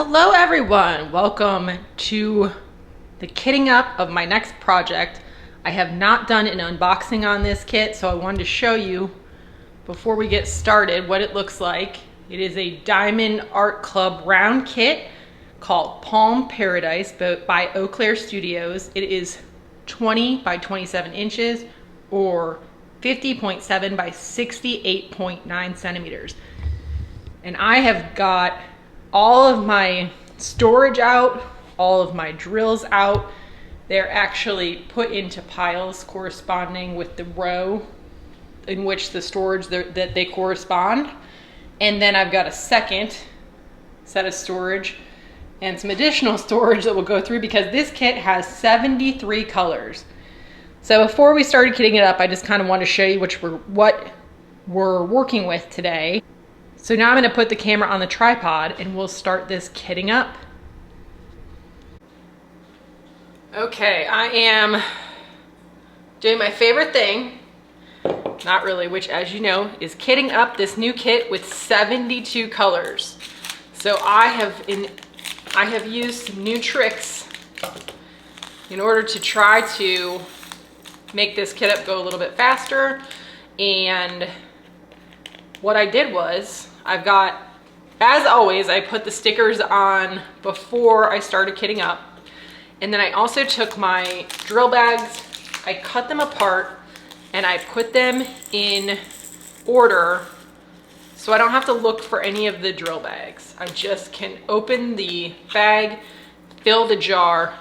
Hello everyone, welcome to the kitting up of my next project. I have not done an unboxing on this kit, so I wanted to show you before we get started what it looks like. It is a Diamond Art Club round kit called Palm Paradise by Auclair Studios. It is 20 by 27 inches or 50.7 by 68.9 centimeters. And I have got all of my storage out, all of my drills out. They're actually put into piles corresponding with the row in which the storage that they correspond. And then I've got a second set of storage and some additional storage that we'll go through because this kit has 73 colors. So before we started kitting it up, I just kind of want to show you what we're working with today. So now I'm going to put the camera on the tripod and we'll start this kitting up. Okay, I am doing my favorite thing, not really, which as you know is kitting up this new kit with 72 colors. So I have used some new tricks in order to try to make this kit up go a little bit faster. And what I did was, I've got, as always, I put the stickers on before I started kitting up. And then I also took my drill bags, I cut them apart, and I put them in order so I don't have to look for any of the drill bags. I just can open the bag, fill the jar,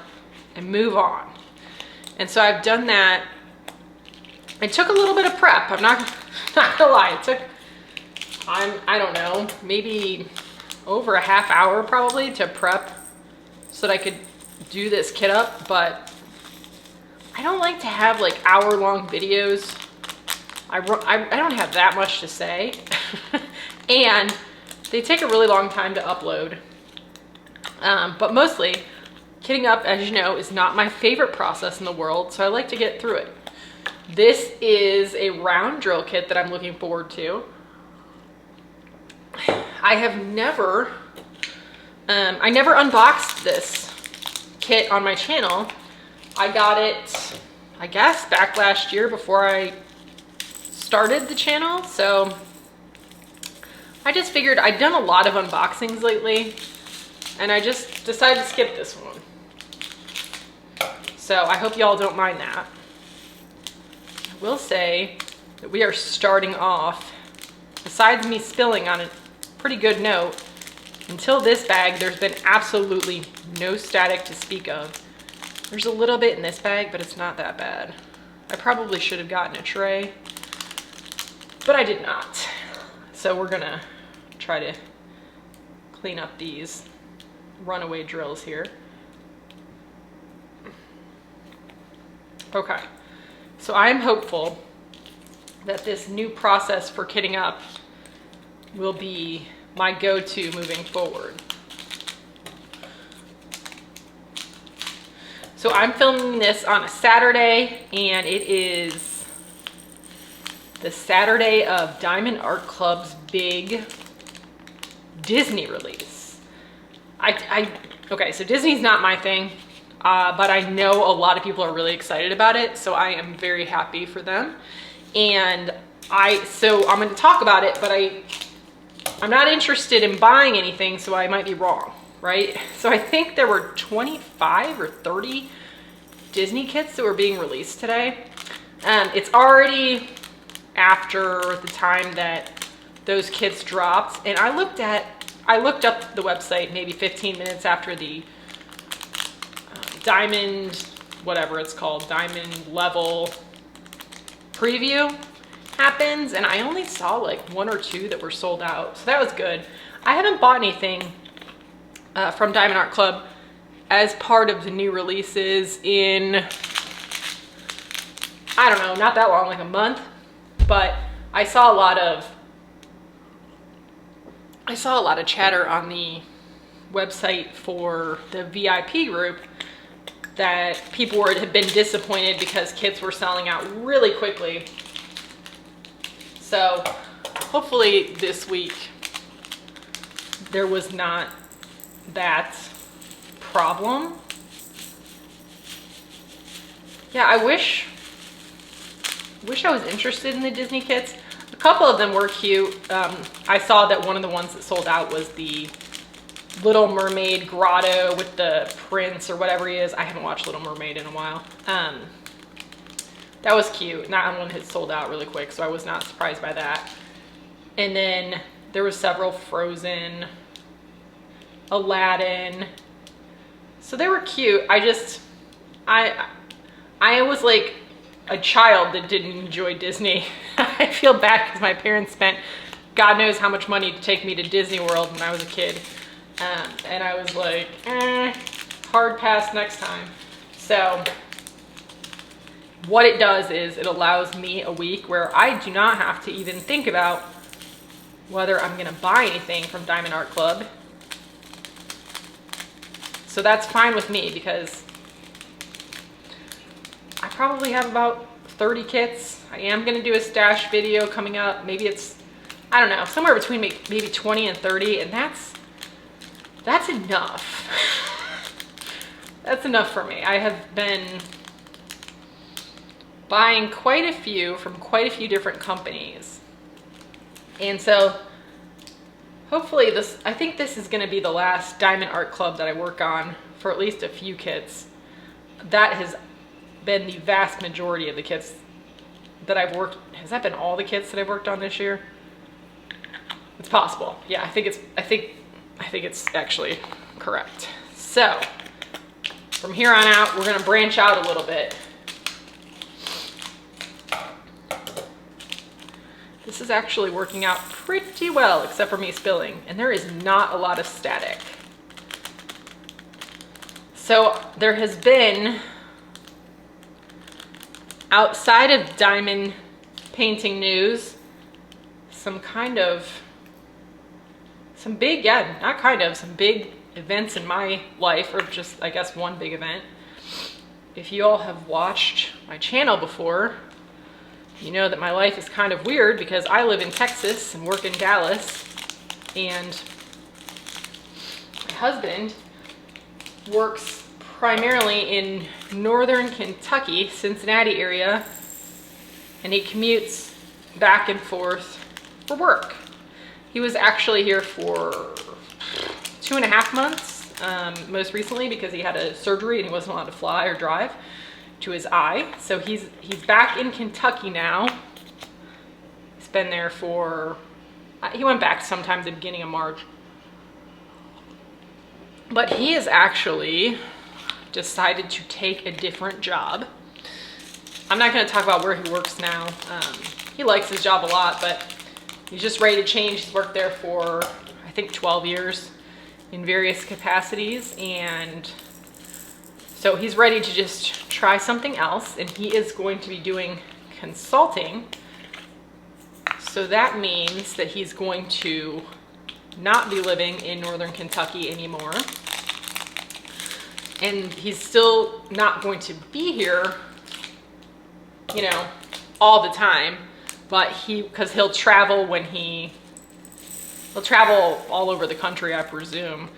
and move on. And so I've done that. It took a little bit of prep, I'm not gonna lie. It took, I don't know, maybe over a half hour probably to prep so that I could do this kit up, but I don't like to have like hour-long videos. I don't have that much to say and they take a really long time to upload. But mostly, kitting up, as you know, is not my favorite process in the world, so I like to get through it. This is a round drill kit that I'm looking forward to. I never unboxed this kit on my channel. I got it, I guess, back last year before I started the channel. So I just figured I'd done a lot of unboxings lately and I just decided to skip this one. So I hope y'all don't mind that. I will say that we are starting off, besides me spilling on a pretty good note, until this bag, there's been absolutely no static to speak of. There's a little bit in this bag, but it's not that bad. I probably should have gotten a tray, but I did not. So we're gonna try to clean up these runaway drills here. Okay, so I am hopeful that this new process for kitting up will be my go-to moving forward. So I'm filming this on a Saturday, and it is the Saturday of Diamond Art Club's big Disney release. Okay, so Disney's not my thing, but I know a lot of people are really excited about it, so I am very happy for them. And so I'm going to talk about it, but I'm not interested in buying anything, so I might be wrong, right? So I think there were 25 or 30 Disney kits that were being released today. It's already after the time that those kits dropped, and I looked up the website maybe 15 minutes after the Diamond, whatever it's called, Diamond level preview happens, and I only saw like one or two that were sold out, so that was good. I haven't bought anything from Diamond Art Club as part of the new releases in, I don't know, not that long, like a month, but I saw a lot of chatter on the website for the VIP group that people had been disappointed because kits were selling out really quickly. So hopefully this week there was not that problem. Yeah, I wish I was interested in the Disney kits. A couple of them were cute. I saw that one of the ones that sold out was the Little Mermaid grotto with the prince or whatever he is. I haven't watched Little Mermaid in a while. That was cute. And that one had sold out really quick, so I was not surprised by that. And then there was several Frozen, Aladdin. So they were cute. I was like a child that didn't enjoy Disney. I feel bad because my parents spent God knows how much money to take me to Disney World when I was a kid. And I was like, hard pass next time. So what it does is it allows me a week where I do not have to even think about whether I'm gonna buy anything from Diamond Art Club. So that's fine with me because I probably have about 30 kits. I am gonna do a stash video coming up. Maybe it's, I don't know, somewhere between maybe 20 and 30, and that's enough. That's enough for me. I have been buying quite a few from quite a few different companies. And so hopefully I think this is gonna be the last Diamond Art Club that I work on for at least a few kits. That has been the vast majority of the kits that I've worked. Has that been all the kits that I've worked on this year? It's possible. Yeah, I think it's actually correct. So from here on out, we're gonna branch out a little bit. This is actually working out pretty well, except for me spilling, and there is not a lot of static. So there has been, outside of diamond painting news, some big events in my life, or just, I guess, one big event. If you all have watched my channel before, you know that my life is kind of weird because I live in Texas and work in Dallas, and my husband works primarily in northern Kentucky, Cincinnati area, and he commutes back and forth for work. He was actually here for 2.5 months, most recently, because he had a surgery and he wasn't allowed to fly or drive to his eye. So he's back in Kentucky now. He's been there he went back sometime at the beginning of March. But he has actually decided to take a different job. I'm not gonna talk about where he works now. He likes his job a lot, but he's just ready to change. He's worked there for, I think, 12 years in various capacities, and so he's ready to just try something else, and he is going to be doing consulting. So that means that he's going to not be living in northern Kentucky anymore, and he's still not going to be here, you know, all the time, but because he'll travel he'll travel all over the country, I presume,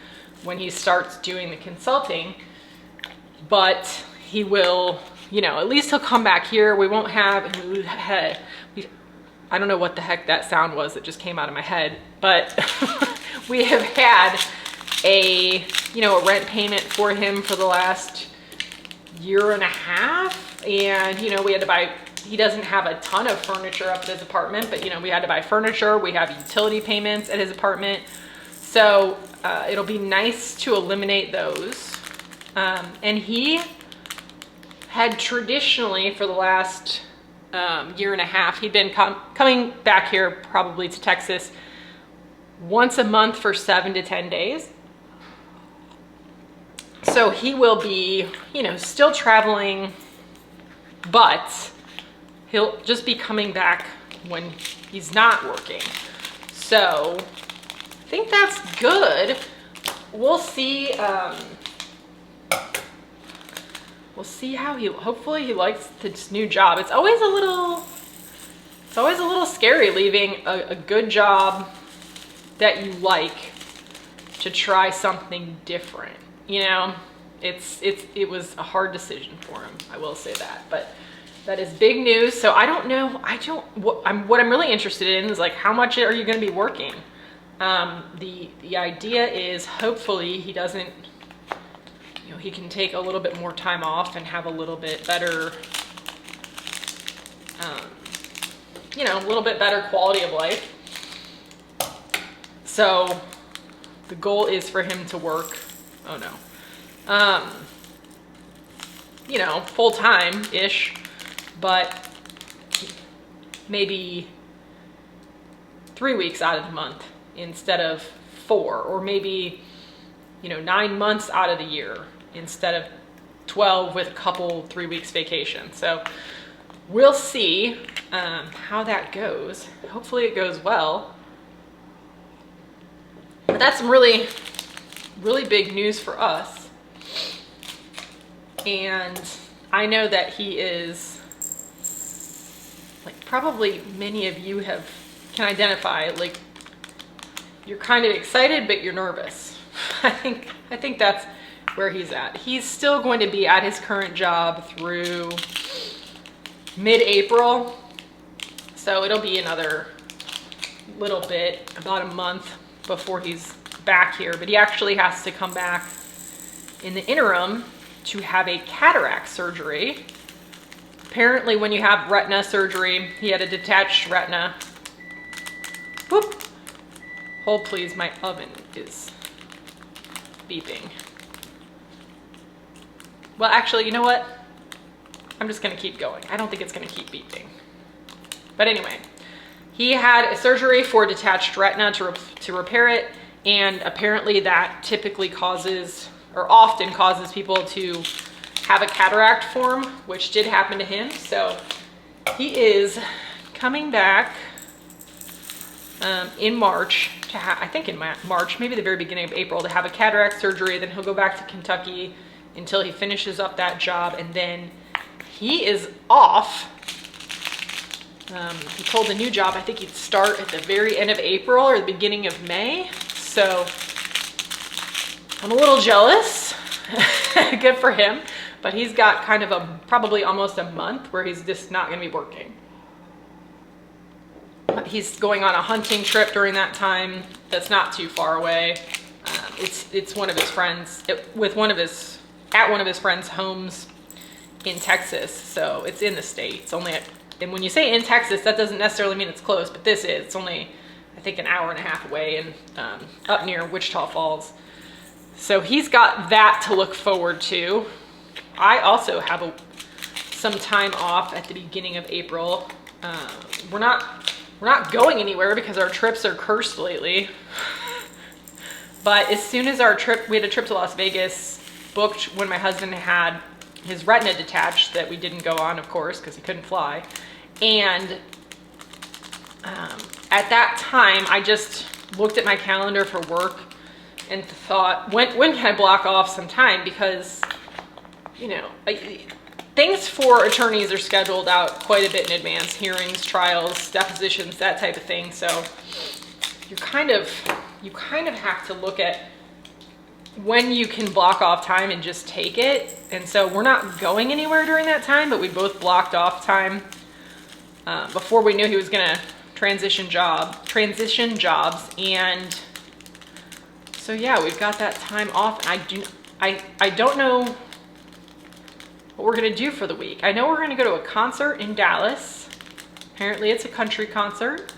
when he starts doing the consulting. But he will, you know, at least he'll come back here. We won't have, I don't know what the heck that sound was that just came out of my head, but we have had a rent payment for him for the last 1.5 years. And, you know, we had to buy, he doesn't have a ton of furniture up at his apartment, but, you know, we had to buy furniture. We have utility payments at his apartment. So it'll be nice to eliminate those. And he had traditionally, for the last 1.5 years, he'd been coming back here probably to Texas once a month for 7 to 10 days. So he will be, you know, still traveling, but he'll just be coming back when he's not working. So I think that's good. We'll see. We'll see how hopefully he likes this new job. It's always a little scary leaving a good job that you like to try something different. You know, it was a hard decision for him, I will say that, but that is big news. So I don't know, what I'm really interested in is like, how much are you going to be working? The idea is hopefully he doesn't, you know, he can take a little bit more time off and have a little bit better, you know, a little bit better quality of life. So the goal is for him to work, oh no, you know, full-time-ish, but maybe 3 weeks out of the month instead of 4, or maybe, you know, 9 months out of the year instead of 12 with a couple 3 weeks vacation. So we'll see how that goes. Hopefully it goes well. But that's some really, really big news for us. And I know that he is, like, probably many of you can identify, like, you're kind of excited, but you're nervous. I think that's where he's at. He's still going to be at his current job through mid-April. So it'll be another little bit, about a month before he's back here. But he actually has to come back in the interim to have a cataract surgery. Apparently when you have retina surgery, he had a detached retina. Whoop. Hold please, my oven is beeping. Well, actually, you know what? I'm just gonna keep going. I don't think it's gonna keep beeping. But anyway, he had a surgery for detached retina to repair it, and apparently that typically causes, or often causes, people to have a cataract form, which did happen to him. So he is coming back in March to I think in March, maybe the very beginning of April, to have a cataract surgery. Then he'll go back to Kentucky until he finishes up that job, and then he is off. He told the new job, I think he'd start at the very end of April or the beginning of May. So I'm a little jealous. Good for him. But he's got kind of probably almost a month where he's just not going to be working. He's going on a hunting trip during that time that's not too far away. It's one of his friends, at one of his friends' homes in Texas. So it's in the States. And when you say in Texas, that doesn't necessarily mean it's close, but this is. It's only, I think, an hour and a half away, and up near Wichita Falls. So he's got that to look forward to. I also have some time off at the beginning of April. We're not going anywhere because our trips are cursed lately. But as soon as we had a trip to Las Vegas booked when my husband had his retina detached that we didn't go on, of course, because he couldn't fly. And at that time, I just looked at my calendar for work and thought, when can I block off some time? Because, you know, things for attorneys are scheduled out quite a bit in advance. Hearings, trials, depositions, that type of thing. So you kind of have to look at when you can block off time and just take it. And so we're not going anywhere during that time, but we both blocked off time before we knew he was gonna transition jobs. And so yeah, we've got that time off. And I don't know what we're gonna do for the week. I know we're gonna go to a concert in Dallas. Apparently it's a country concert,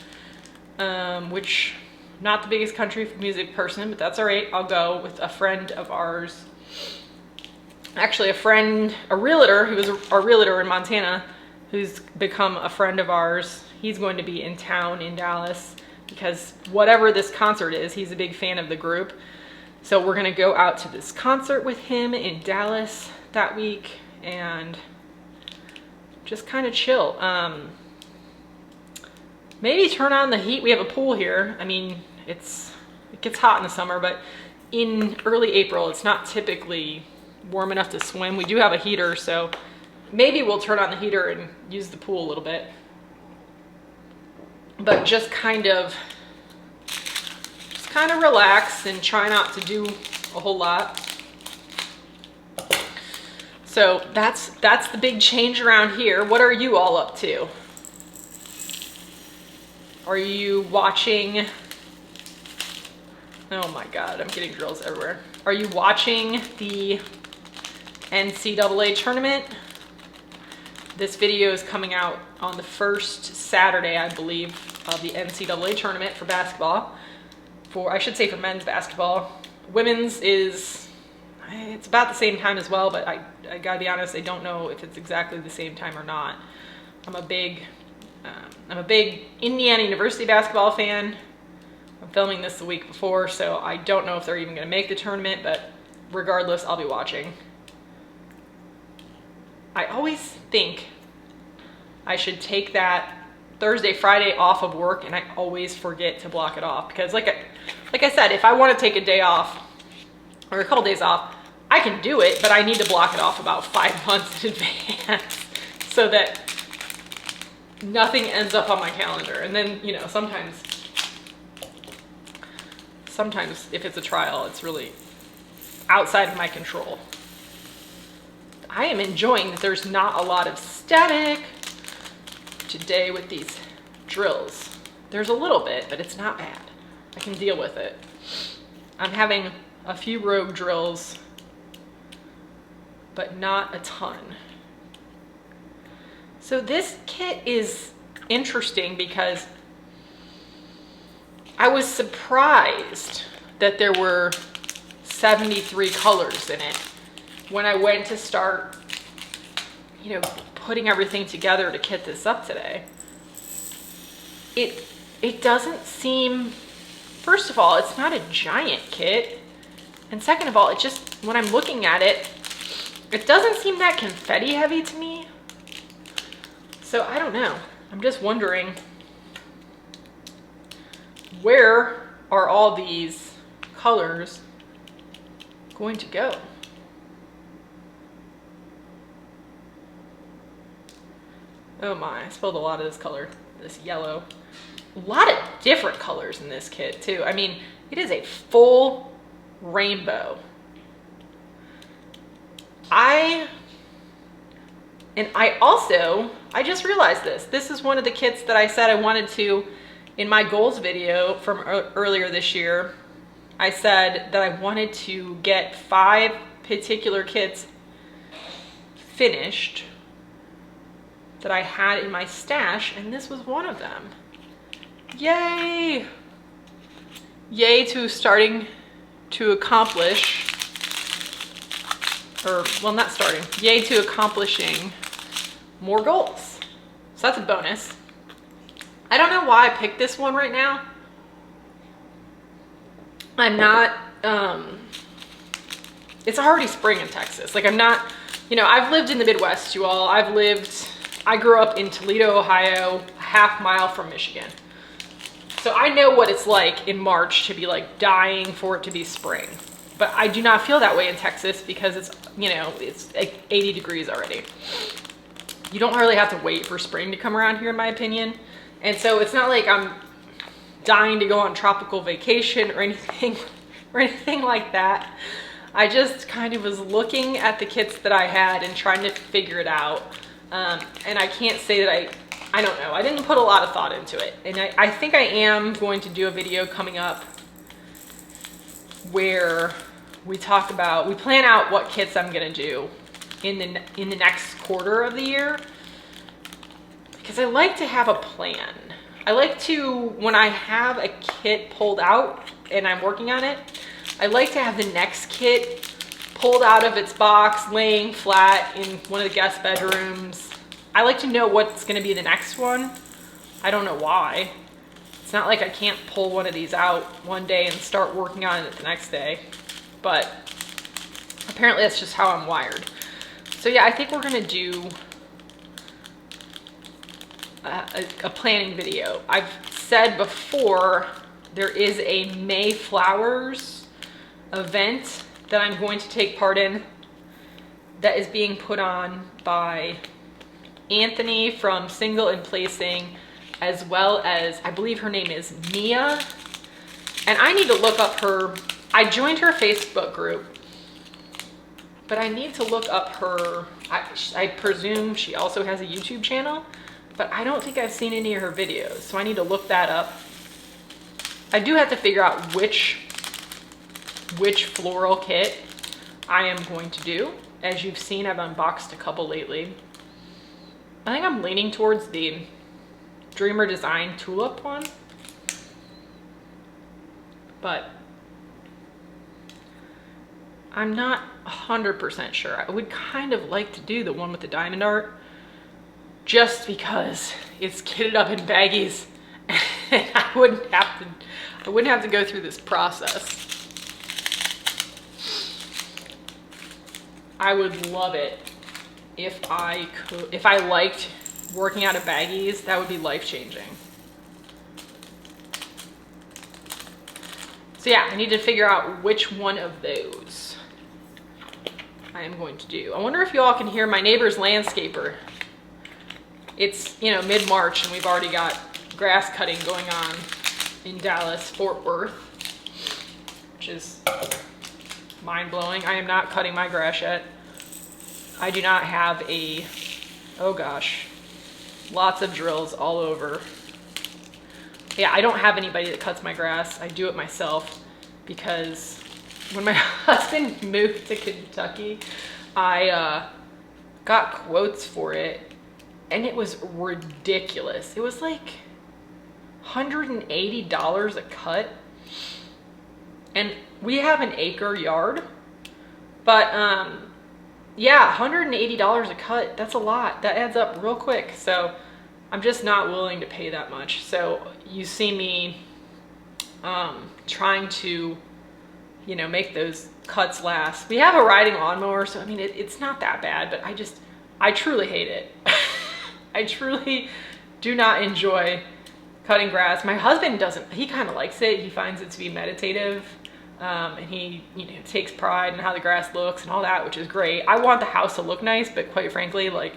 which, not the biggest country music person, but that's all right. I'll go with a friend of ours. Actually, a realtor who was our realtor in Montana, who's become a friend of ours. He's going to be in town in Dallas because whatever this concert is, he's a big fan of the group. So we're gonna go out to this concert with him in Dallas that week and just kind of chill. Maybe turn on the heat. We have a pool here. I mean, it gets hot in the summer, but in early April, it's not typically warm enough to swim. We do have a heater, so maybe we'll turn on the heater and use the pool a little bit. But just kind of kind of relax and try not to do a whole lot. So that's the big change around here. What are you all up to? Are you watching? Oh my God, I'm getting drills everywhere. Are you watching the NCAA tournament? This video is coming out on the first Saturday, I believe, of the NCAA tournament for basketball. I should say for men's basketball. Women's it's about the same time as well, but I gotta be honest, I don't know if it's exactly the same time or not. I'm a big Indiana University basketball fan. I'm filming this the week before, so I don't know if they're even gonna make the tournament, but regardless, I'll be watching. I always think I should take that Thursday, Friday off of work, and I always forget to block it off because like I said, if I want to take a day off or a couple days off, I can do it, but I need to block it off about 5 months in advance so that nothing ends up on my calendar. And then, you know, sometimes if it's a trial, it's really outside of my control. I am enjoying that there's not a lot of static today with these drills. There's a little bit, but it's not bad. I can deal with it. I'm having a few rogue drills, but not a ton. So this kit is interesting because I was surprised that there were 73 colors in it when I went to start, you know, putting everything together to kit this up today. It doesn't seem, first of all, it's not a giant kit. And second of all, it just, when I'm looking at it, it doesn't seem that confetti heavy to me. So I don't know. I'm just wondering, where are all these colors going to go? Oh my, I spilled a lot of this color, this yellow. A lot of different colors in this kit too. I mean, it is a full rainbow. I just realized this. This is one of the kits that I said I wanted to, in my goals video from earlier this year, I said that I wanted to get 5 particular kits finished that I had in my stash, and this was one of them. Yay! Yay to starting to accomplish, or well, not starting, yay to accomplishing more goals. So that's a bonus. I don't know why I picked this one right now. I'm not, it's already spring in Texas. Like I'm not, you know, I've lived in the Midwest, you all. I grew up in Toledo, Ohio, a half mile from Michigan. So I know what it's like in March to be like dying for it to be spring. But I do not feel that way in Texas because it's, you know, it's like 80 degrees already. You don't really have to wait for spring to come around here, in my opinion. And so it's not like I'm dying to go on tropical vacation or anything like that. I just kind of was looking at the kits that I had and trying to figure it out. And I can't say that I don't know. I didn't put a lot of thought into it. And I think I am going to do a video coming up where we plan out what kits I'm gonna do in the next quarter of the year. Because I like to have a plan. I like to, when I have a kit pulled out and I'm working on it, I like to have the next kit pulled out of its box, laying flat in one of the guest bedrooms. I like to know what's gonna be the next one. I don't know why. It's not like I can't pull one of these out one day and start working on it the next day, but apparently that's just how I'm wired. So yeah, I think we're gonna do a planning video. I've said before, there is a May Flowers event that I'm going to take part in that is being put on by Anthony from Single and Placing, as well as, I believe her name is Mia. And I need to look up her, I joined her Facebook group, but I need to look up her, I presume she also has a YouTube channel, but I don't think I've seen any of her videos, so I need to look that up. I do have to figure out which floral kit I am going to do. As you've seen, I've unboxed a couple lately. I think I'm leaning towards the Dreamer Design Tulip one, but I'm not 100% sure. I would kind of like to do the one with the diamond art, just because it's kitted up in baggies and I wouldn't have to go through this process. I would love it if I liked working out of baggies. That would be life-changing. So yeah, I need to figure out which one of those I am going to do. I wonder if you all can hear my neighbor's landscaper. It's, mid-March and we've already got grass cutting going on in Dallas, Fort Worth, which is mind-blowing. I am not cutting my grass yet. I do not have oh gosh, lots of drills all over. Yeah, I don't have anybody that cuts my grass. I do it myself because when my husband moved to Kentucky, I got quotes for it and it was ridiculous. It was like $180 a cut. And we have an acre yard, but yeah, $180 a cut, that's a lot. That adds up real quick. So I'm just not willing to pay that much. So you see me trying to, make those cuts last. We have a riding lawnmower, so I mean, it's not that bad, but I truly hate it. I truly do not enjoy cutting grass. My husband doesn't, he kind of likes it. He finds it to be meditative. And he, takes pride in how the grass looks and all that, which is great. I want the house to look nice, but quite frankly, like,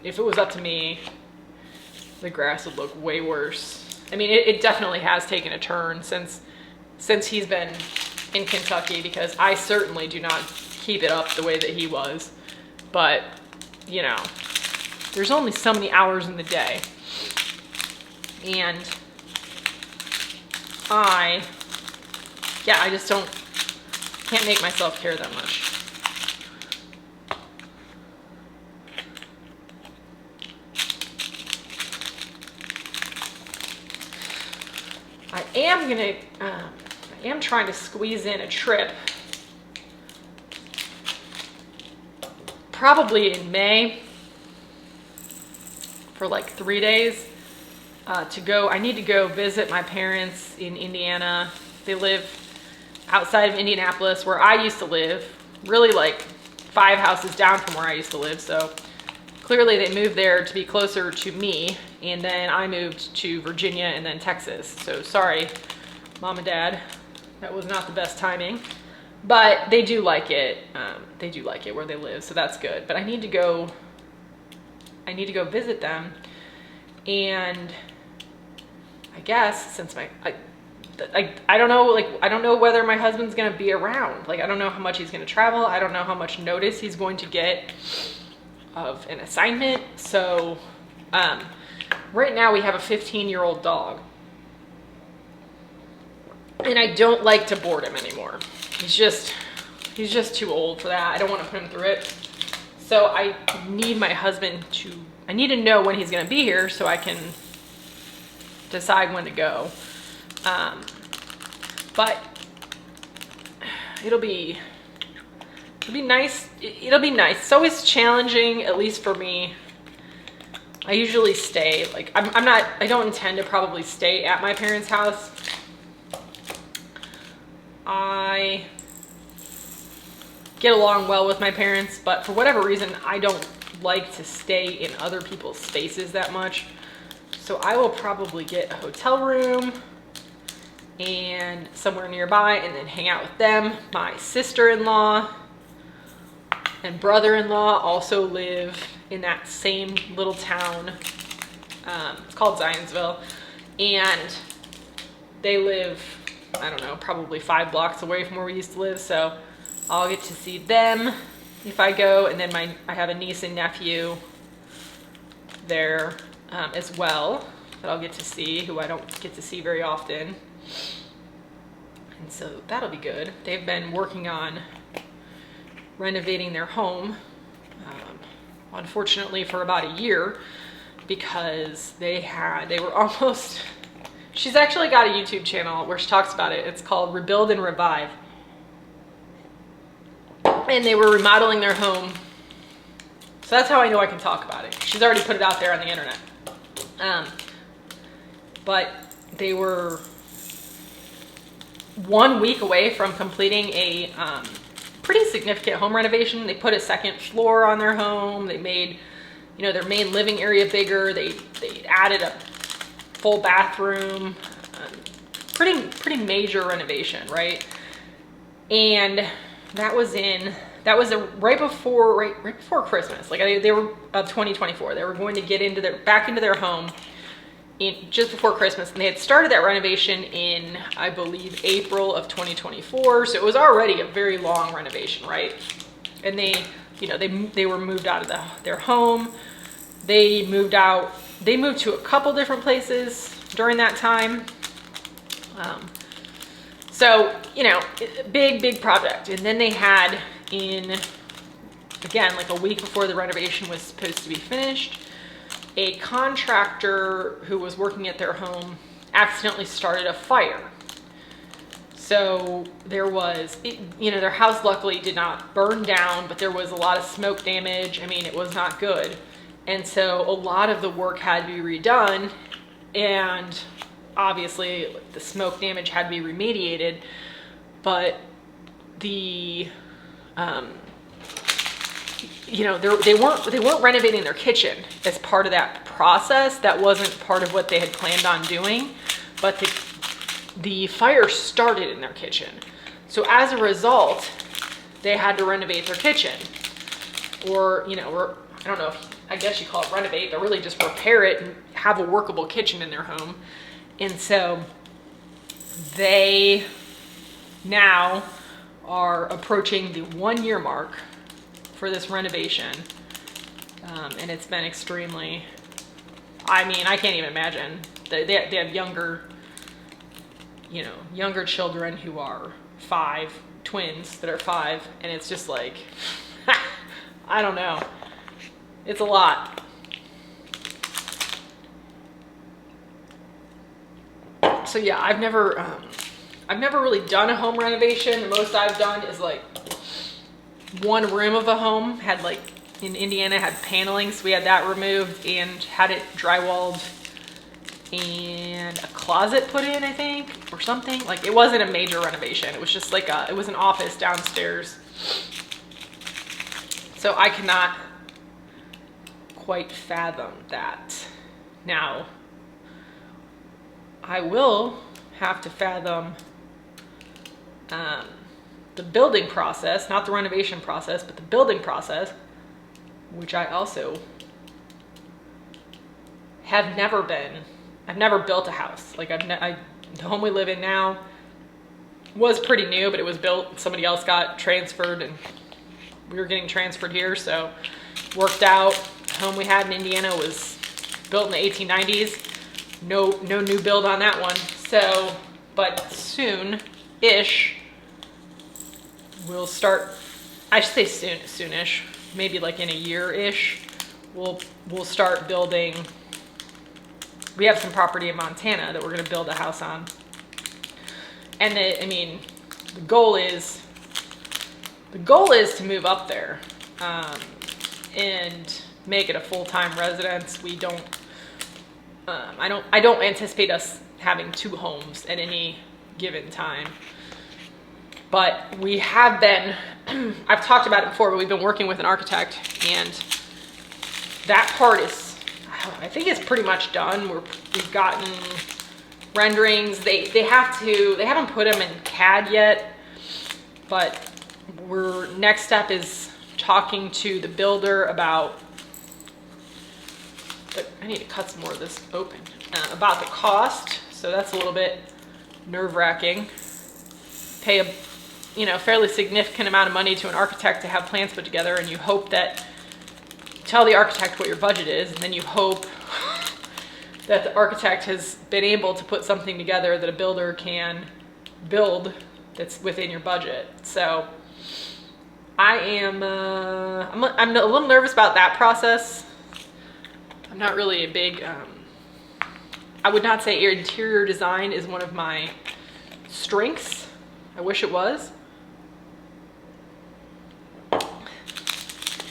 if it was up to me, the grass would look way worse. I mean, it definitely has taken a turn since he's been in Kentucky, because I certainly do not keep it up the way that he was. But, there's only so many hours in the day. And I just can't make myself care that much. I am trying to squeeze in a trip, probably in May, for like 3 days. I need to go visit my parents in Indiana. They live outside of Indianapolis, where I used to live, really like 5 houses down from where I used to live. So clearly they moved there to be closer to me, and then I moved to Virginia and then Texas. So sorry, Mom and Dad, that was not the best timing, but they do like it. They do like it where they live, so that's good. But I need to go visit them, and I guess since I don't know, like, I don't know whether my husband's gonna be around. Like, I don't know how much he's gonna travel. I don't know how much notice he's going to get of an assignment. So right now we have a 15-year-old dog, and I don't like to board him anymore. He's just too old for that. I don't want to put him through it. So I need my husband I need to know when he's gonna be here so I can decide when to go. But it'll be nice. It'll be nice. It's always challenging, at least for me. I usually stay, like, I don't intend to probably stay at my parents' house. I get along well with my parents, but for whatever reason, I don't like to stay in other people's spaces that much. So I will probably get a hotel room and somewhere nearby and then hang out with them. My sister-in-law and brother-in-law also live in that same little town. It's called Zionsville. and they live, I don't know, probably 5 blocks away from where we used to live. So I'll get to see them if I go. And then I have a niece and nephew there as well that I'll get to see, who I don't get to see very often. And so that'll be good. They've been working on renovating their home, unfortunately for about a year, because they were almost, she's actually got a YouTube channel where she talks about it. It's called Rebuild and Revive. And they were remodeling their home. So that's how I know I can talk about it. She's already put it out there on the internet. But they were 1 week away from completing a pretty significant home renovation. They put a second floor on their home. They made, their main living area bigger. They added a full bathroom. Pretty major renovation, right? And that was right before Christmas. Like they were of 2024. They were going to get back into their home just before Christmas, and they had started that renovation in, I believe, April of 2024. So it was already a very long renovation, right? And they were moved out of their home. They moved to a couple different places during that time. So, big project. And then they had again, like a week before the renovation was supposed to be finished, a contractor who was working at their home accidentally started a fire. So there was, their house luckily did not burn down, but there was a lot of smoke damage. I mean, it was not good. And so a lot of the work had to be redone, and obviously the smoke damage had to be remediated, but they weren't renovating their kitchen as part of that process. That wasn't part of what they had planned on doing, but the fire started in their kitchen. So as a result, they had to renovate their kitchen, or I don't know, I guess you call it renovate, but really just repair it and have a workable kitchen in their home. And so they now are approaching the 1-year mark for this renovation. And it's been extremely, I can't even imagine. They have younger children who are 5, twins that are 5, and it's just like, I don't know. It's a lot. So yeah, I've never really done a home renovation. The most I've done is like one room of a home. Had, like, in Indiana, had paneling, so we had that removed and had it drywalled and a closet put in, I think, or something. Like, it wasn't a major renovation. It was just like it was an office downstairs. So I cannot quite fathom that. Now, I will have to fathom the building process, not the renovation process, but the building process, which I also have never I've never built a house. Like, the home we live in now was pretty new, but it was built, somebody else got transferred, and we were getting transferred here, so worked out. The home we had in Indiana was built in the 1890s. No new build on that one. So, but soon-ish, we'll start, I should say soonish, maybe like in a year-ish, we'll start building. We have some property in Montana that we're going to build a house on. And the goal is to move up there and make it a full-time residence. We don't, I don't anticipate us having 2 homes at any given time. But we have been, I've talked about it before, but we've been working with an architect, and that part is, I think it's pretty much done. We've gotten renderings. They haven't put them in CAD yet, but next step is talking to the builder about, but I need to cut some more of this open. about the cost. So that's a little bit nerve-wracking. Pay a fairly significant amount of money to an architect to have plans put together, and you hope that, tell the architect what your budget is, and then you hope that the architect has been able to put something together that a builder can build that's within your budget. So I'm a little nervous about that process. I'm not really a big, I would not say interior design is one of my strengths. I wish it was.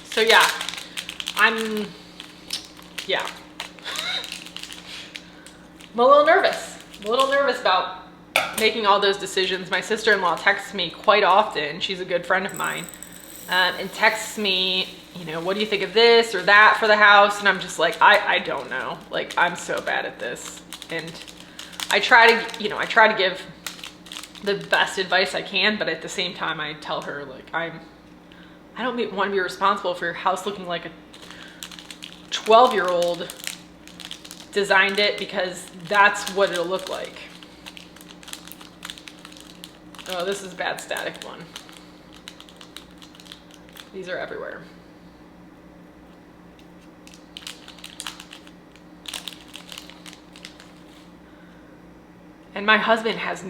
So yeah, I'm a little nervous. I'm a little nervous about making all those decisions. My sister-in-law texts me quite often. She's a good friend of mine, and texts me, what do you think of this or that for the house? And I'm just like, I don't know. Like, I'm so bad at this. And I try to give the best advice I can, but at the same time, I tell her, like, I don't want to be responsible for your house looking like a 12-year-old designed it, because that's what it'll look like. Oh, this is a bad static one. These are everywhere. And my husband has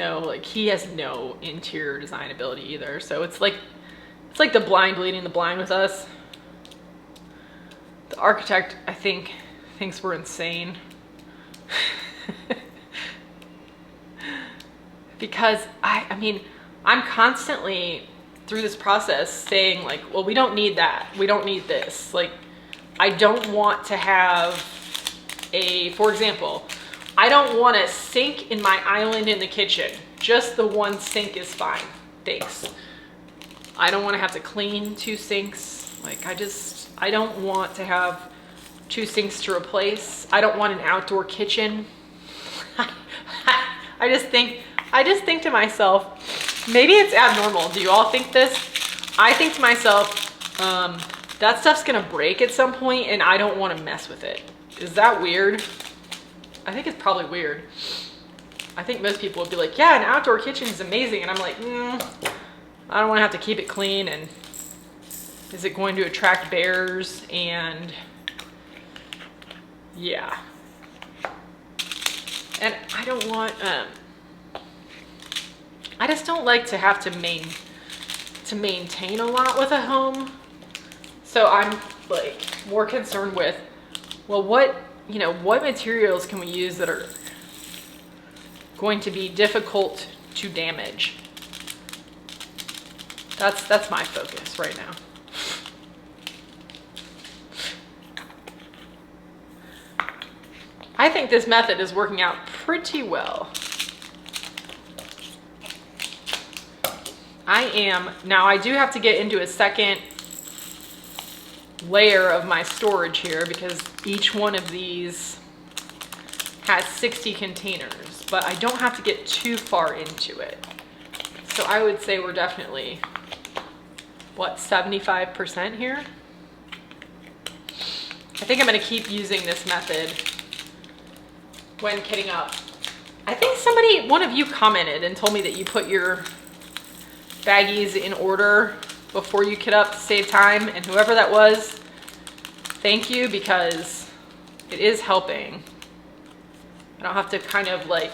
he has no interior design ability either. So it's like the blind leading the blind with us. The architect, I think, thinks we're insane. Because I'm constantly through this process saying, like, well, we don't need that. We don't need this. Like, I don't want to have for example, I don't want a sink in my island in the kitchen. Just the one sink is fine. Thanks. I don't want to have to clean 2 sinks. Like, I don't want to have 2 sinks to replace. I don't want an outdoor kitchen. I just think to myself, maybe it's abnormal. Do you all think this? I think to myself, that stuff's gonna break at some point and I don't want to mess with it. Is that weird? I think it's probably weird. I think most people would be like, yeah, an outdoor kitchen is amazing. And I'm like, I don't want to have to keep it clean. And is it going to attract bears? And yeah. And I don't want, I just don't like to have to maintain a lot with a home. So I'm like more concerned with, well, what materials can we use that are going to be difficult to damage? That's my focus right now. I think this method is working out pretty well. Now I do have to get into a second layer of my storage here because each one of these has 60 containers, but I don't have to get too far into it. So I would say we're definitely, 75% here? I think I'm gonna keep using this method when kitting up. I think one of you commented and told me that you put your baggies in order before you kit up to save time, and whoever that was, thank you, because it is helping. I don't have to kind of like,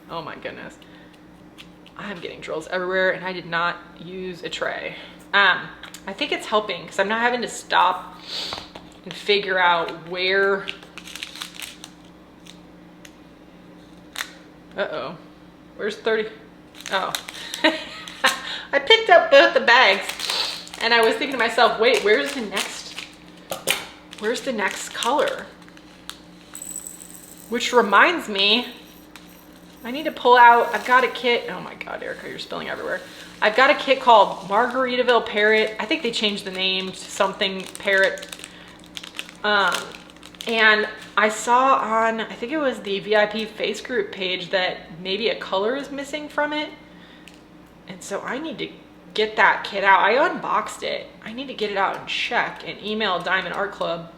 oh my goodness. I'm getting drills everywhere and I did not use a tray. I think it's helping because I'm not having to stop and figure out where. Uh-oh, where's 30? Oh, I picked up both the bags and I was thinking to myself, wait, where's the next color? Which reminds me, I need to pull out, I've got a kit. Oh my God, Erica, you're spilling everywhere. I've got a kit called Margaritaville Parrot. I think they changed the name to something Parrot. And I saw on, I think it was the VIP face group page, that maybe a color is missing from it. And so I need to get that kit out. I unboxed it. I need to get it out and check and email Diamond Art Club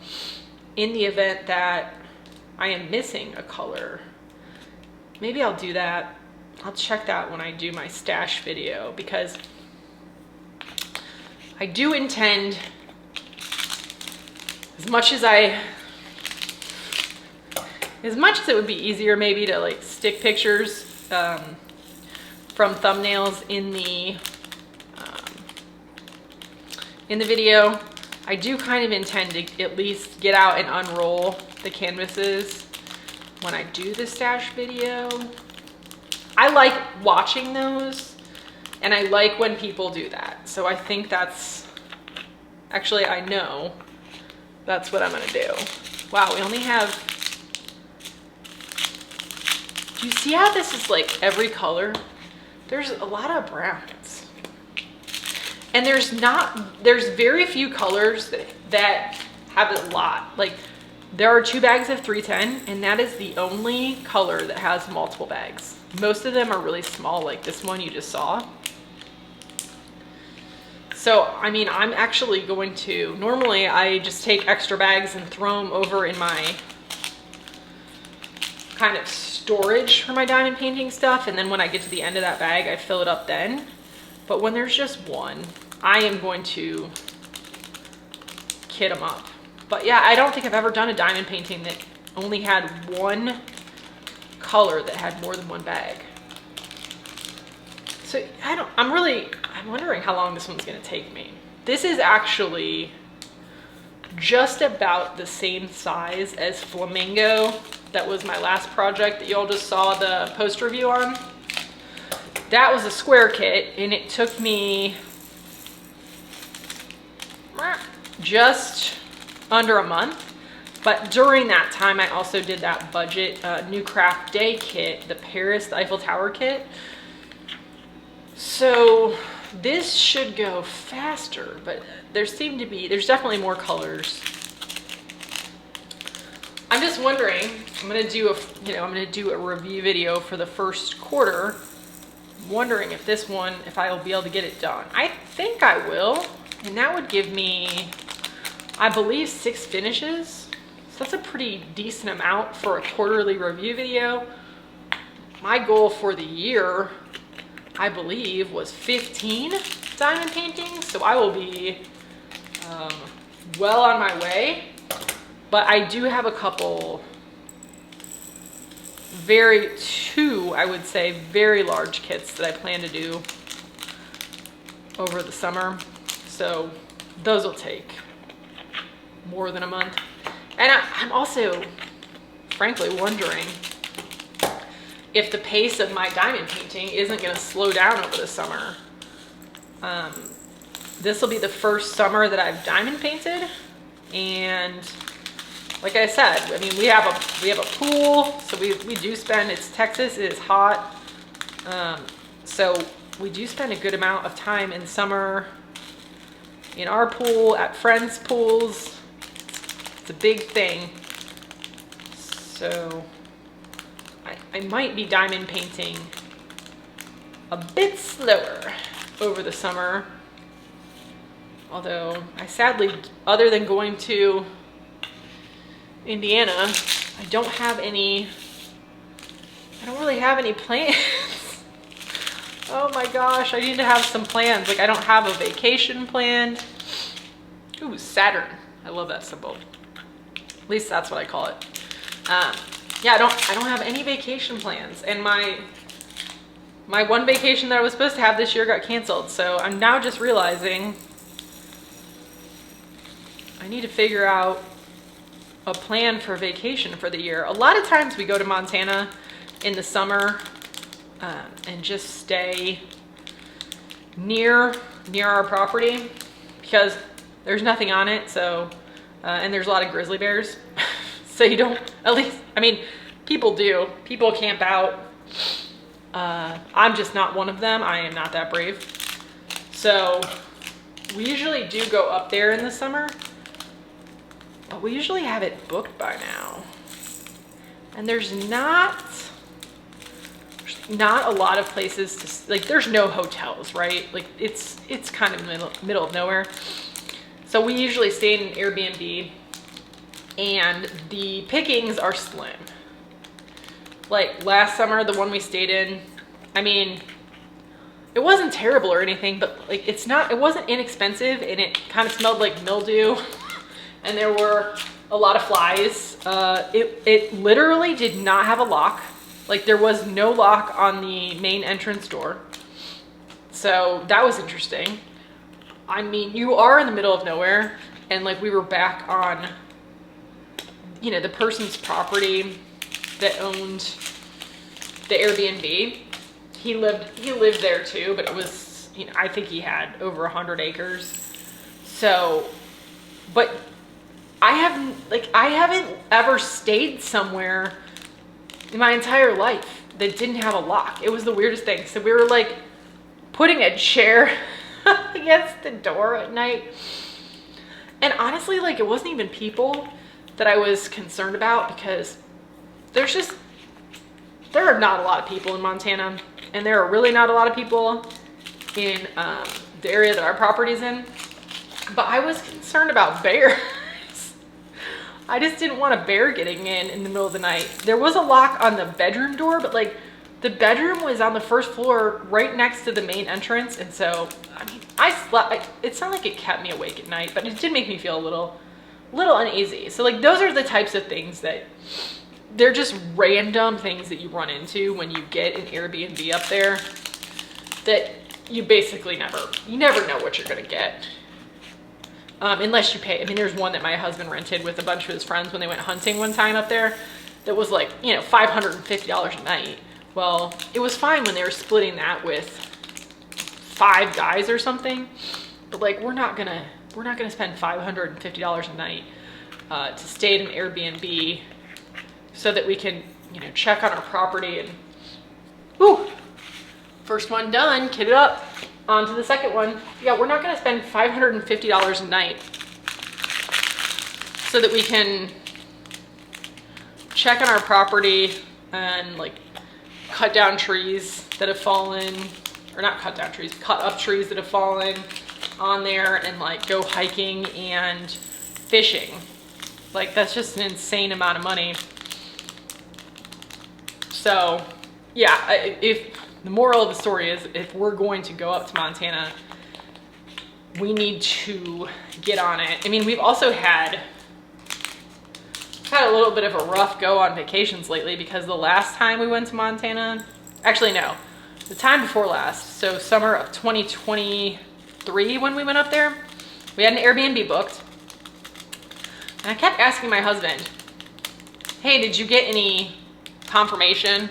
in the event that I am missing a color. Maybe I'll do that. I'll check that when I do my stash video, because I do intend, as much as it would be easier maybe to like stick pictures from thumbnails in the video, I do kind of intend to at least get out and unroll the canvases when I do the stash video. I like watching those, and I like when people do that. So I think that's, actually I know that's what I'm gonna do. Wow, we only have, do you see how this is like every color? There's a lot of browns. And there's very few colors that have a lot. Like, there are 2 bags of 310, and that is the only color that has multiple bags. Most of them are really small, like this one you just saw. So, I mean, I'm actually going to, normally I just take extra bags and throw them over in my kind of storage for my diamond painting stuff, and then when I get to the end of that bag, I fill it up then. But when there's just one, I am going to kit them up. But yeah, I don't think I've ever done a diamond painting that only had one color that had more than one bag. So I'm wondering how long this one's gonna take me. This is actually just about the same size as Flamingo. That was my last project that y'all just saw the post review on. That was a square kit, and it took me just under a month. But during that time, I also did that budget New Craft Day kit, the Paris, the Eiffel Tower kit. So this should go faster, but there's definitely more colors. I'm just wondering, I'm gonna do a review video for the first quarter. Wondering if this one, if I will be able to get it done. I think I will, and that would give me, I believe, 6 finishes. So that's a pretty decent amount for a quarterly review video. My goal for the year, I believe, was 15 diamond paintings. So I will be well on my way. But I do have a couple two, I would say, very large kits that I plan to do over the summer. So those will take more than a month. And I'm also, frankly, wondering if the pace of my diamond painting isn't going to slow down over the summer. This will be the first summer that I've diamond painted, and like I said, I mean, we have a pool, so we do spend, it's Texas, it is hot. So we do spend a good amount of time in summer in our pool, at friends' pools. It's a big thing. So I might be diamond painting a bit slower over the summer. Although I sadly, other than going to Indiana, I don't really have any plans. Oh my gosh, I need to have some plans. Like, I don't have a vacation planned. Ooh, Saturn. I love that symbol. At least that's what I call it. Yeah, I don't have any vacation plans. And my one vacation that I was supposed to have this year got canceled. So I'm now just realizing I need to figure out a plan for vacation for the year. A lot of times we go to Montana in the summer and just stay near our property because there's nothing on it. So and there's a lot of grizzly bears. So you don't, at least, I mean, people do. People camp out. I'm just not one of them. I am not that brave. So we usually do go up there in the summer, but we usually have it booked by now. And there's not a lot of places to, like, there's no hotels, right? Like, it's kind of middle of nowhere. So we usually stay in an Airbnb. and the pickings are slim. Like last summer, the one we stayed in, I mean, it wasn't terrible or anything, but like it wasn't inexpensive, and it kind of smelled like mildew and there were a lot of flies. It literally did not have a lock. Like there was no lock on the main entrance door. So that was interesting. I mean, you are in the middle of nowhere, and like we were back on, you know, the person's property that owned the Airbnb. He lived there too, but it was, you know, I think he had over 100 acres. So, but I haven't ever stayed somewhere in my entire life that didn't have a lock. It was the weirdest thing. So we were like putting a chair against the door at night. And honestly, like it wasn't even people that I was concerned about, because there are not a lot of people in Montana, and there are really not a lot of people in the area that our property's in. But I was concerned about bears. I just didn't want a bear getting in the middle of the night. There was a lock on the bedroom door, but like the bedroom was on the first floor right next to the main entrance. And so, I mean, I slept, it's not like it kept me awake at night, but it did make me feel a little uneasy. So like those are the types of things that they're just random things that you run into when you get an Airbnb up there that you basically never know what you're gonna get. Unless you pay. I mean, there's one that my husband rented with a bunch of his friends when they went hunting one time up there that was like, you know, $550 a night. Well, it was fine when they were splitting that with 5 guys or something, but like we're not gonna spend $550 a night to stay at an Airbnb so that we can, you know, check on our property and whew, first one done, kid it up. On to the second one. Yeah, we're not gonna spend $550 a night so that we can check on our property and like cut down trees that have fallen, or not cut down trees, cut up trees that have fallen on there, and like go hiking and fishing. Like that's just an insane amount of money. So yeah, if the moral of the story is, if we're going to go up to Montana, we need to get on it. I mean, we've also had a little bit of a rough go on vacations lately, because the last time we went to Montana, actually no, the time before last, so summer of 2023 when we went up there, we had an Airbnb booked. And I kept asking my husband, hey, did you get any confirmation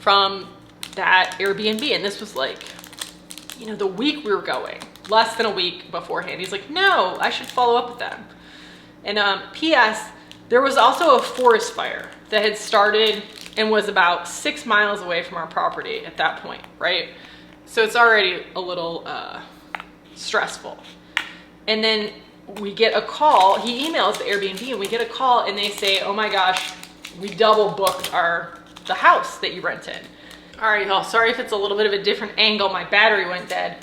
from that Airbnb? And this was like, you know, the week we were going, less than a week beforehand. He's like, no, I should follow up with them. And P.S. there was also a forest fire that had started and was about 6 miles away from our property at that point, right? So it's already a little stressful. And then we get a call. He emails the Airbnb and we get a call and they say, oh my gosh, we double booked the house that you rented. All right, y'all, sorry if it's a little bit of a different angle. My battery went dead.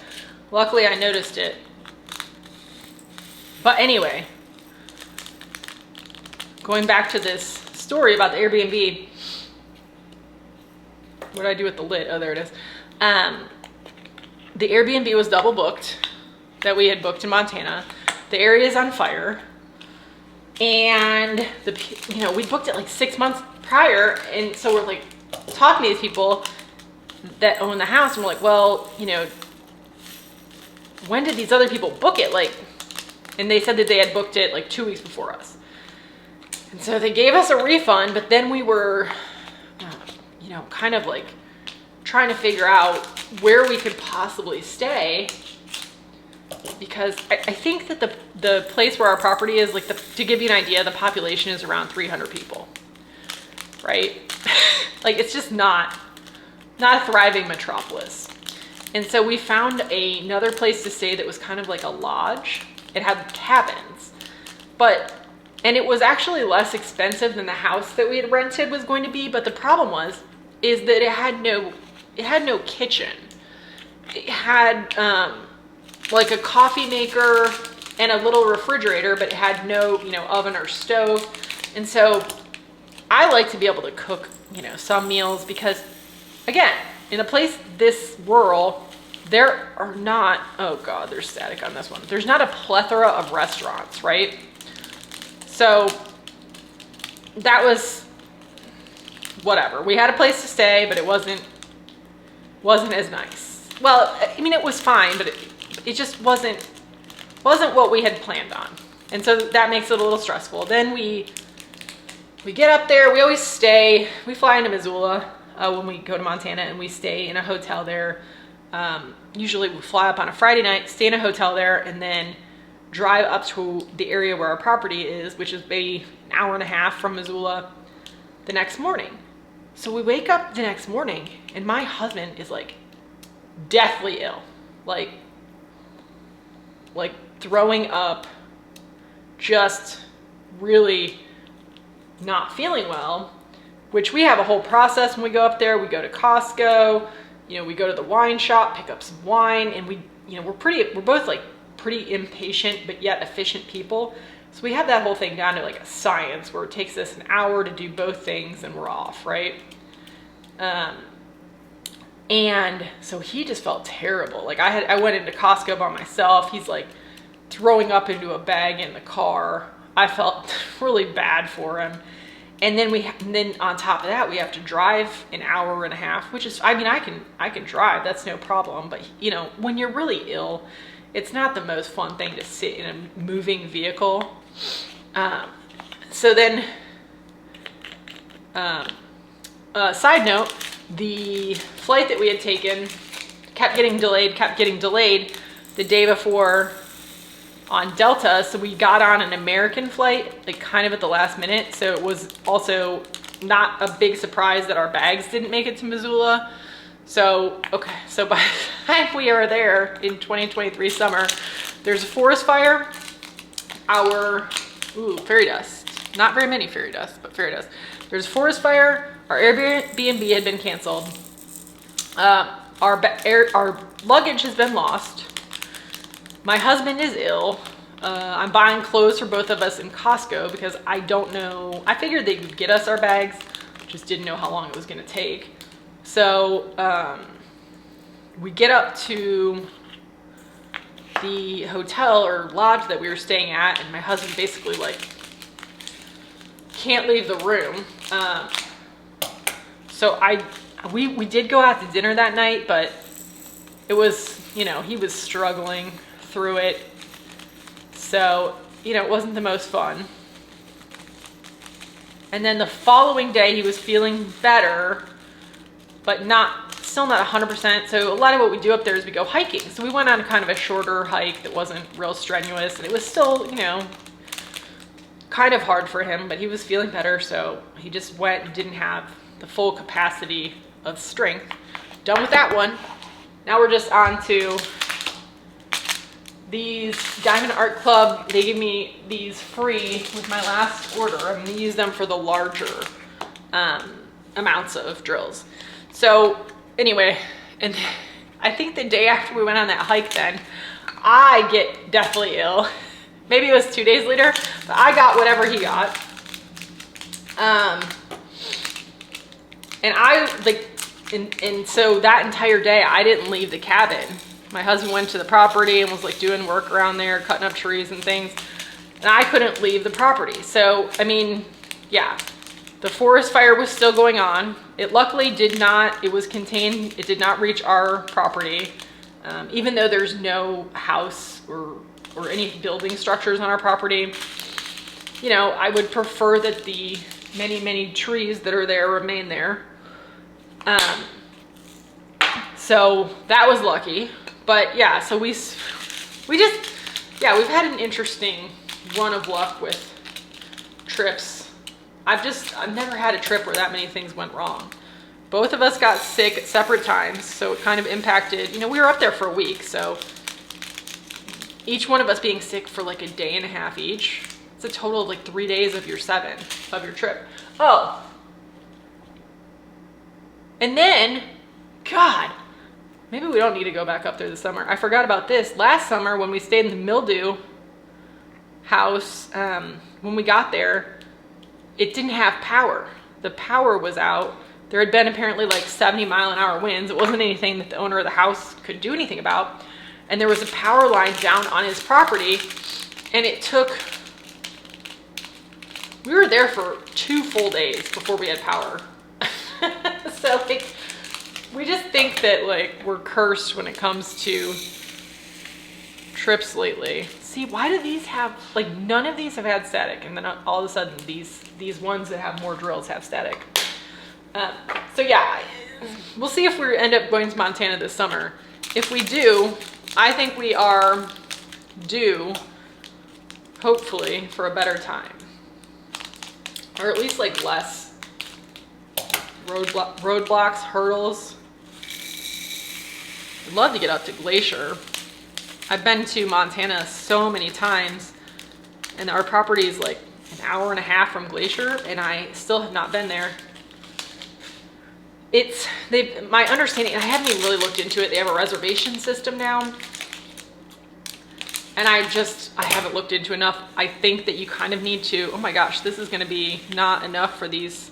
Luckily, I noticed it. But anyway, going back to this story about the Airbnb. What did I do with the lid? Oh, there it is. The Airbnb was double booked that we had booked in Montana. The area is on fire. And we booked it like 6 months prior. And so we're like talking to these people that own the house, and we're like, well, you know, when did these other people book it? Like, and they said that they had booked it like 2 weeks before us. And so they gave us a refund, but then we were, you know, kind of like trying to figure out where we could possibly stay, because I think that the place where our property is, like, to give you an idea, the population is around 300 people, right? Like, it's just not a thriving metropolis. And so we found another place to stay that was kind of like a lodge. It had cabins, and it was actually less expensive than the house that we had rented was going to be. But the problem is that it had no kitchen. It had like a coffee maker and a little refrigerator, but it had no, you know, oven or stove. And so I like to be able to cook, you know, some meals because, again, in a place this rural, there are not, oh God, there's static on this one. There's not a plethora of restaurants, right? So that was whatever. We had a place to stay, but it wasn't as nice. Well, I mean, it was fine, but it just wasn't what we had planned on. And so that makes it a little stressful. Then we get up there, we always stay, we fly into Missoula when we go to Montana, and we stay in a hotel there. Usually we fly up on a Friday night, stay in a hotel there, and then drive up to the area where our property is, which is maybe an hour and a half from Missoula, the next morning. So we wake up the next morning and my husband is like deathly ill, like throwing up, just really not feeling well, which we have a whole process when we go up there. We go to Costco, you know, we go to the wine shop, pick up some wine, and we, you know, we're both like pretty impatient but yet efficient people. So we have that whole thing down to like a science where it takes us an hour to do both things and we're off, right? And so he just felt terrible. Like I went into Costco by myself. He's like throwing up into a bag in the car. I felt really bad for him. And then on top of that, we have to drive an hour and a half, which is, I mean, I can drive, that's no problem. But you know, when you're really ill, it's not the most fun thing to sit in a moving vehicle. So then, side note, the flight that we had taken kept getting delayed the day before on Delta. So we got on an American flight, like kind of at the last minute. So it was also not a big surprise that our bags didn't make it to Missoula. So, okay, so by the time we are there in 2023 summer, there's a forest fire. Fairy dust. Not very many fairy dust, but fairy dust. There's a forest fire. Our Airbnb had been canceled. Our luggage has been lost. My husband is ill. I'm buying clothes for both of us in Costco because I don't know. I figured they would get us our bags, just didn't know how long it was going to take. So we get up to the hotel or lodge that we were staying at, and my husband basically like can't leave the room. So we did go out to dinner that night, but it was, you know, he was struggling through it. So, you know, it wasn't the most fun. And then the following day he was feeling better, but still not 100%. So a lot of what we do up there is we go hiking. So we went on kind of a shorter hike that wasn't real strenuous, and it was still, you know, kind of hard for him, but he was feeling better. So he just went and didn't have the full capacity of strength. Done with that one. Now we're just on to these Diamond Art Club. They gave me these free with my last order. I'm going to use them for the larger amounts of drills. So anyway, and I think the day after we went on that hike, then I get deathly ill. Maybe it was 2 days later, but I got whatever he got. And so that entire day I didn't leave the cabin. My husband went to the property and was like doing work around there, cutting up trees and things. And I couldn't leave the property. So, I mean, yeah, the forest fire was still going on. It luckily it was contained. It did not reach our property. Even though there's no house or any building structures on our property, you know, I would prefer that the many, many trees that are there remain there. So that was lucky. But yeah, so we've had an interesting run of luck with trips. I've never had a trip where that many things went wrong. Both of us got sick at separate times, so it kind of impacted, you know, we were up there for a week, so each one of us being sick for like a day and a half each. It's a total of like 3 days of your 7 of your trip. Oh. And then, God, maybe we don't need to go back up there this summer. I forgot about this. Last summer when we stayed in the mildew, house, when we got there, it didn't have power. The power was out. There had been apparently like 70-mile-an-hour winds. It wasn't anything that the owner of the house could do anything about. And there was a power line down on his property, and it took, we were there for 2 full days before we had power. So like, we just think that like we're cursed when it comes to trips lately. See, why do these have, like, none of these have had static, and then all of a sudden these ones that have more drills have static. So yeah, we'll see if we end up going to Montana this summer. If we do, I think we are due, hopefully, for a better time. Or at least like less roadblocks, hurdles. I'd love to get up to Glacier. I've been to Montana so many times, and our property is like an hour and a half from Glacier, and I still have not been there. My understanding, I haven't even really looked into it, they have a reservation system now. And I haven't looked into enough. I think that you kind of need to, oh my gosh, this is gonna be not enough for these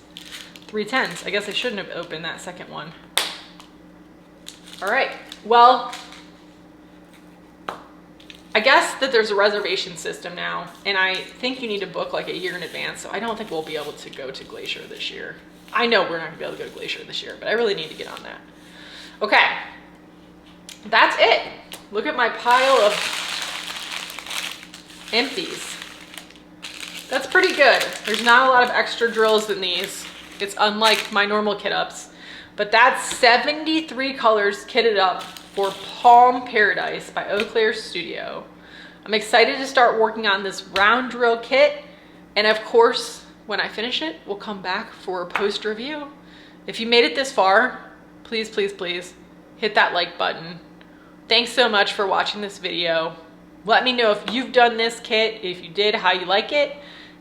310s. I guess I shouldn't have opened that second one. All right, well, I guess that there's a reservation system now, and I think you need to book like a year in advance, so I don't think we'll be able to go to Glacier this year. I know we're not gonna be able to go to Glacier this year, but I really need to get on that. Okay, that's it. Look at my pile of empties. That's pretty good. There's not a lot of extra drills in these. It's unlike my normal kit ups, but that's 73 colors kitted up for Palm Paradise by Auclair Studio. I'm excited to start working on this round drill kit, and of course, when I finish it, we'll come back for a post review. If you made it this far, please, please, please hit that like button. Thanks so much for watching this video. Let me know if you've done this kit, if you did, how you like it,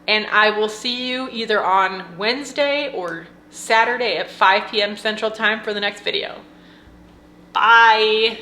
and I will see you either on Wednesday or Saturday at 5 p.m. Central Time for the next video. Bye.